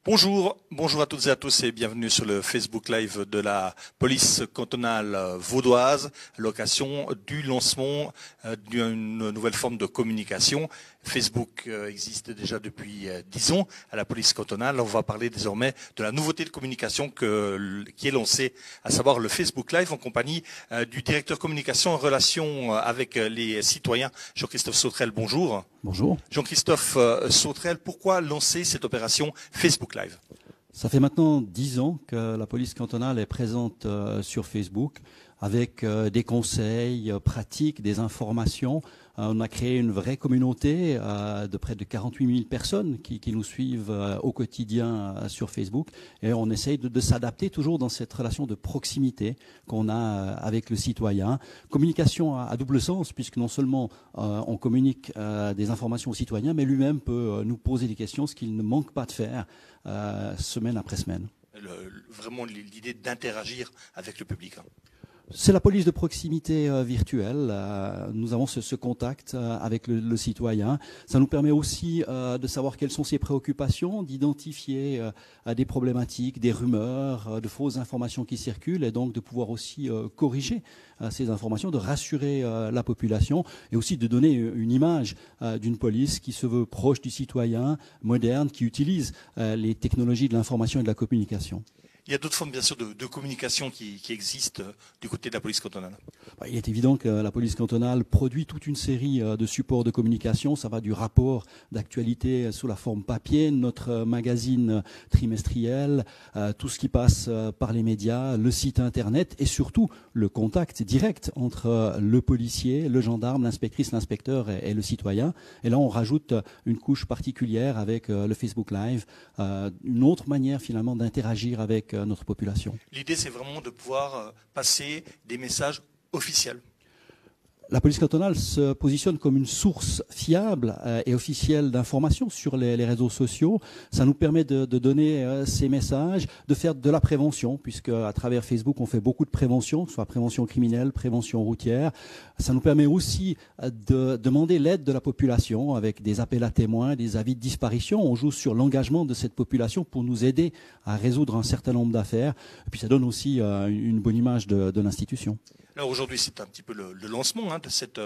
Bonjour à toutes et à tous et bienvenue sur le Facebook Live de la police cantonale vaudoise à l'occasion du lancement d'une nouvelle forme de communication. Facebook existe déjà depuis 10 ans à la police cantonale. On va parler désormais de la nouveauté de communication qui est lancée, à savoir le Facebook Live en compagnie du directeur communication en relation avec les citoyens, Jean-Christophe Sautrel. Bonjour. Bonjour. Jean-Christophe Sautrel, pourquoi lancer cette opération Facebook Live ? Ça fait maintenant 10 ans que la police cantonale est présente sur Facebook avec des conseils pratiques, des informations. On a créé une vraie communauté de près de 48 000 personnes qui nous suivent au quotidien sur Facebook. Et on essaye de s'adapter toujours dans cette relation de proximité qu'on a avec le citoyen. Communication à double sens, puisque non seulement on communique des informations aux citoyens, mais lui-même peut nous poser des questions, ce qu'il ne manque pas de faire semaine après semaine. Vraiment l'idée d'interagir avec le public. C'est la police de proximité virtuelle. Nous avons ce contact avec le citoyen. Ça nous permet aussi de savoir quelles sont ses préoccupations, d'identifier des problématiques, des rumeurs, de fausses informations qui circulent et donc de pouvoir aussi corriger ces informations, de rassurer la population et aussi de donner une image d'une police qui se veut proche du citoyen, moderne, qui utilise les technologies de l'information et de la communication. Il y a d'autres formes, bien sûr, de communication qui existent du côté de la police cantonale. Il est évident que la police cantonale produit toute une série de supports de communication. Ça va du rapport d'actualité sous la forme papier, notre magazine trimestriel, tout ce qui passe par les médias, le site internet et surtout le contact direct entre le policier, le gendarme, l'inspectrice, l'inspecteur et le citoyen. Et là, on rajoute une couche particulière avec le Facebook Live, une autre manière finalement d'interagir avec notre population. L'idée, c'est vraiment de pouvoir passer des messages officiels. La police cantonale se positionne comme une source fiable et officielle d'informations sur les réseaux sociaux. Ça nous permet de donner ces messages, de faire de la prévention, puisque à travers Facebook, on fait beaucoup de prévention, que ce soit prévention criminelle, prévention routière. Ça nous permet aussi de demander l'aide de la population avec des appels à témoins, des avis de disparition. On joue sur l'engagement de cette population pour nous aider à résoudre un certain nombre d'affaires. Et puis ça donne aussi une bonne image de l'institution. Alors aujourd'hui, c'est un petit peu le lancement de cette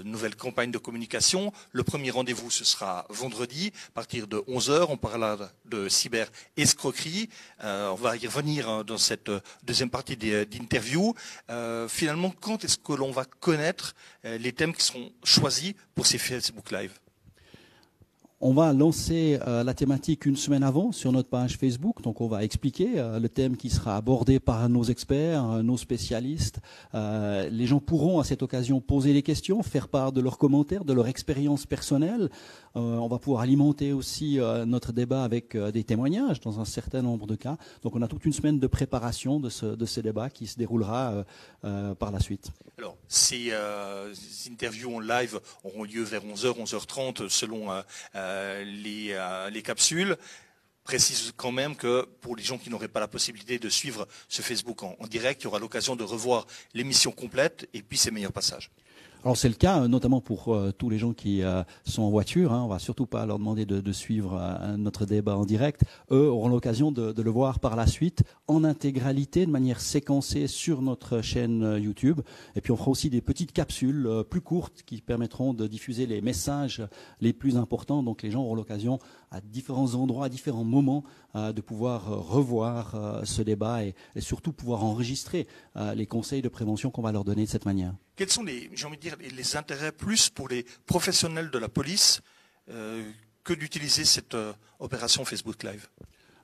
nouvelle campagne de communication. Le premier rendez-vous, ce sera vendredi, à partir de 11h. On parlera de cyber-escroquerie. On va y revenir dans cette deuxième partie d'interview. Finalement, quand est-ce que l'on va connaître les thèmes qui seront choisis pour ces Facebook Live ? On va lancer la thématique une semaine avant sur notre page Facebook. Donc on va expliquer le thème qui sera abordé par nos experts, nos spécialistes. Les gens pourront à cette occasion poser des questions, faire part de leurs commentaires, de leur expérience personnelle. On va pouvoir alimenter aussi notre débat avec des témoignages dans un certain nombre de cas. Donc on a toute une semaine de préparation de ce débat qui se déroulera par la suite. Alors, ces interviews en live auront lieu vers 11h, 11h30 selon les capsules. Précise quand même que pour les gens qui n'auraient pas la possibilité de suivre ce Facebook en direct, il y aura l'occasion de revoir l'émission complète et puis ses meilleurs passages. Alors c'est le cas, notamment pour tous les gens qui sont en voiture. On va surtout pas leur demander de suivre notre débat en direct. Eux auront l'occasion de le voir par la suite en intégralité, de manière séquencée sur notre chaîne YouTube. Et puis on fera aussi des petites capsules plus courtes qui permettront de diffuser les messages les plus importants. Donc les gens auront l'occasion à différents endroits, à différents moments, de pouvoir revoir ce débat et surtout pouvoir enregistrer les conseils de prévention qu'on va leur donner de cette manière. Quels sont les intérêts plus pour les professionnels de la police que d'utiliser cette opération Facebook Live ?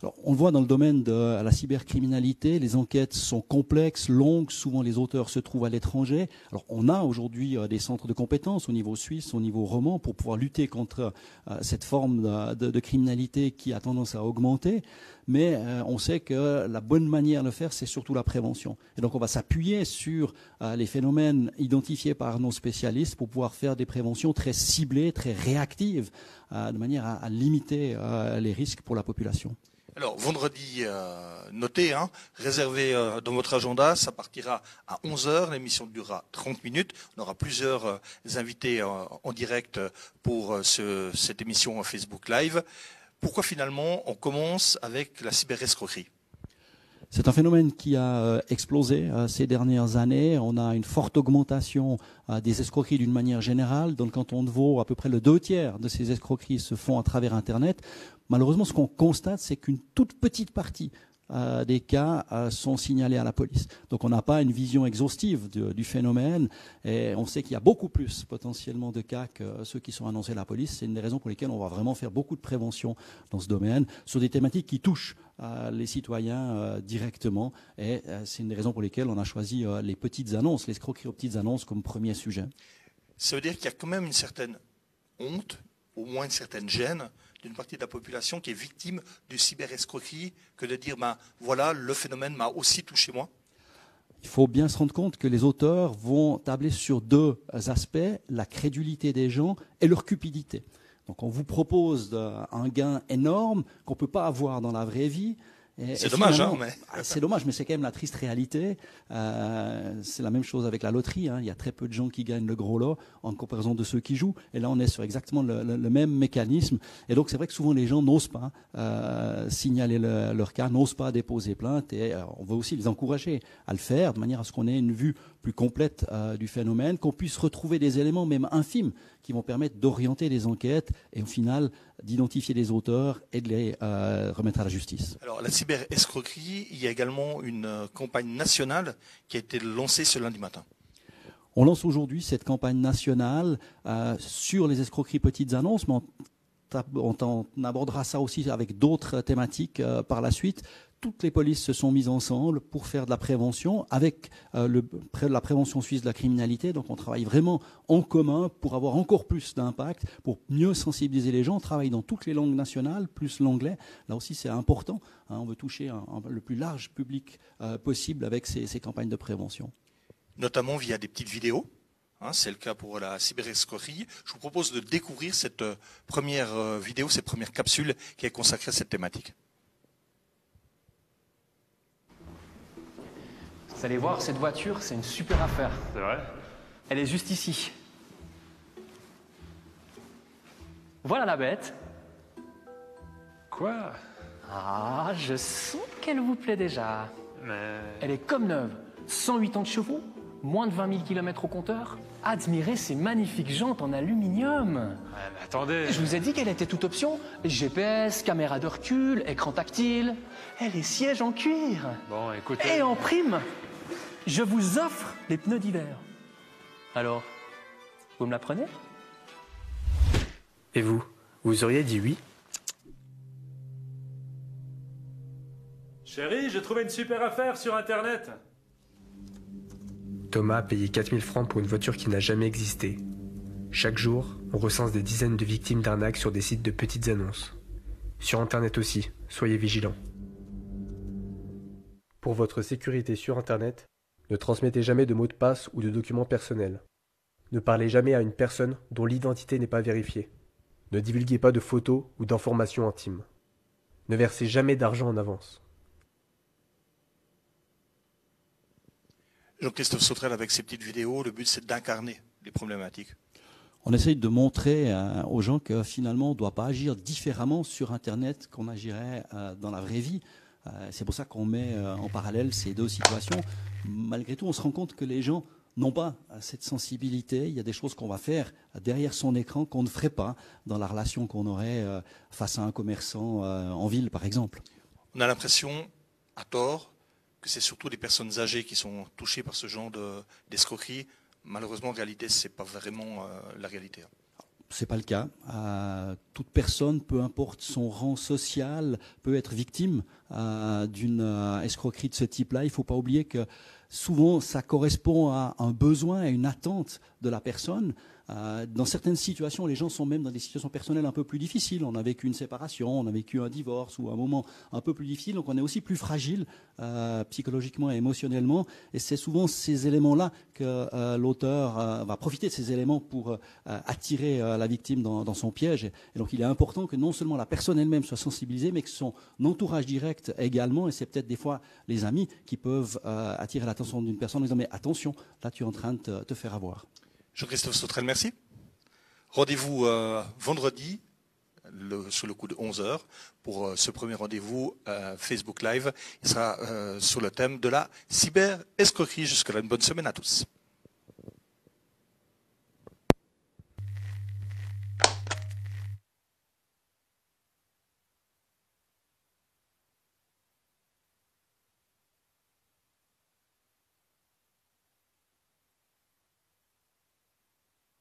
Alors, on le voit dans le domaine de la cybercriminalité, les enquêtes sont complexes, longues, souvent les auteurs se trouvent à l'étranger. Alors on a aujourd'hui des centres de compétences au niveau suisse, au niveau roman, pour pouvoir lutter contre cette forme de criminalité qui a tendance à augmenter. Mais on sait que la bonne manière de le faire, c'est surtout la prévention. Et donc on va s'appuyer sur les phénomènes identifiés par nos spécialistes pour pouvoir faire des préventions très ciblées, très réactives, de manière à limiter les risques pour la population. Alors, vendredi, notez, réservé dans votre agenda, ça partira à 11h, l'émission durera 30 minutes. On aura plusieurs invités en direct pour cette émission Facebook Live. Pourquoi finalement on commence avec la cyberescroquerie? C'est un phénomène qui a explosé ces dernières années. On a une forte augmentation des escroqueries d'une manière générale. Dans le canton de Vaud, à peu près le 2/3 de ces escroqueries se font à travers Internet. Malheureusement, ce qu'on constate, c'est qu'une toute petite partie des cas sont signalés à la police. Donc on n'a pas une vision exhaustive du phénomène et on sait qu'il y a beaucoup plus potentiellement de cas que ceux qui sont annoncés à la police. C'est une des raisons pour lesquelles on va vraiment faire beaucoup de prévention dans ce domaine sur des thématiques qui touchent les citoyens directement et c'est une des raisons pour lesquelles on a choisi les petites annonces, l'escroquerie aux petites annonces comme premier sujet. Ça veut dire qu'il y a quand même une certaine honte, au moins une certaine gêne d'une partie de la population qui est victime du cyberescroquerie que de dire ben, voilà, le phénomène m'a aussi touché moi. Il faut bien se rendre compte que les auteurs vont tabler sur deux aspects, la crédulité des gens et leur cupidité. Donc on vous propose un gain énorme qu'on ne peut pas avoir dans la vraie vie. C'est dommage, hein, mais... C'est dommage, mais c'est quand même la triste réalité. C'est la même chose avec la loterie. Hein. Il y a très peu de gens qui gagnent le gros lot en comparaison de ceux qui jouent. Et là, on est sur exactement le même mécanisme. Et donc, c'est vrai que souvent, les gens n'osent pas signaler leur cas, n'osent pas déposer plainte. Et on veut aussi les encourager à le faire de manière à ce qu'on ait une vue plus complète du phénomène, qu'on puisse retrouver des éléments même infimes qui vont permettre d'orienter les enquêtes et au final d'identifier les auteurs et de les remettre à la justice. Alors la cyberescroquerie, il y a également une campagne nationale qui a été lancée ce lundi matin. On lance aujourd'hui cette campagne nationale sur les escroqueries petites annonces, mais on abordera ça aussi avec d'autres thématiques par la suite. Toutes les polices se sont mises ensemble pour faire de la prévention avec la prévention suisse de la criminalité. Donc on travaille vraiment en commun pour avoir encore plus d'impact, pour mieux sensibiliser les gens. On travaille dans toutes les langues nationales, plus l'anglais. Là aussi c'est important. Hein, on veut toucher le plus large public possible avec ces campagnes de prévention. Notamment via des petites vidéos. Hein, c'est le cas pour la cyberescroquerie. Je vous propose de découvrir cette première vidéo, cette première capsule qui est consacrée à cette thématique. Vous allez voir, cette voiture, c'est une super affaire. C'est vrai? Elle est juste ici. Voilà la bête. Quoi? Ah, je sens qu'elle vous plaît déjà. Mais... Elle est comme neuve. 108 ans de chevaux, moins de 20 000 km au compteur. Admirez ces magnifiques jantes en aluminium. Ouais, mais attendez... Je vous ai dit qu'elle était toute option. GPS, caméra de recul, écran tactile. Et les sièges en cuir. Bon, écoutez... Et en prime, je vous offre les pneus d'hiver. Alors, vous me la prenez? Et vous auriez dit oui? Chérie, j'ai trouvé une super affaire sur Internet. Thomas a payé 4000 francs pour une voiture qui n'a jamais existé. Chaque jour, on recense des dizaines de victimes d'arnaques sur des sites de petites annonces. Sur Internet aussi, soyez vigilants. Pour votre sécurité sur Internet, ne transmettez jamais de mots de passe ou de documents personnels. Ne parlez jamais à une personne dont l'identité n'est pas vérifiée. Ne divulguez pas de photos ou d'informations intimes. Ne versez jamais d'argent en avance. Jean-Christophe Sautrel, avec ces petites vidéos, le but c'est d'incarner les problématiques. On essaye de montrer aux gens que finalement on ne doit pas agir différemment sur Internet qu'on agirait dans la vraie vie. C'est pour ça qu'on met en parallèle ces deux situations. Malgré tout, on se rend compte que les gens n'ont pas cette sensibilité. Il y a des choses qu'on va faire derrière son écran qu'on ne ferait pas dans la relation qu'on aurait face à un commerçant en ville, par exemple. On a l'impression, à tort, que c'est surtout des personnes âgées qui sont touchées par ce genre d'escroquerie. Malheureusement, en réalité, ce n'est pas vraiment la réalité. Ce n'est pas le cas. Toute personne, peu importe son rang social, peut être victime d'une escroquerie de ce type-là. Il ne faut pas oublier que souvent, ça correspond à un besoin, à une attente de la personne. Dans certaines situations, les gens sont même dans des situations personnelles un peu plus difficiles. On a vécu une séparation, on a vécu un divorce ou un moment un peu plus difficile. Donc on est aussi plus fragile psychologiquement et émotionnellement. Et c'est souvent ces éléments-là que l'auteur va profiter de ces éléments pour attirer la victime dans son piège. Et donc il est important que non seulement la personne elle-même soit sensibilisée, mais que son entourage direct également. Et c'est peut-être des fois les amis qui peuvent attirer l'attention d'une personne en disant « mais attention, là tu es en train de te faire avoir ». Jean-Christophe Sautrel, merci. Rendez-vous vendredi, sur le coup de 11 heures pour ce premier rendez-vous Facebook Live. Il sera sur le thème de la cyber-escroquerie. Jusque-là, une bonne semaine à tous.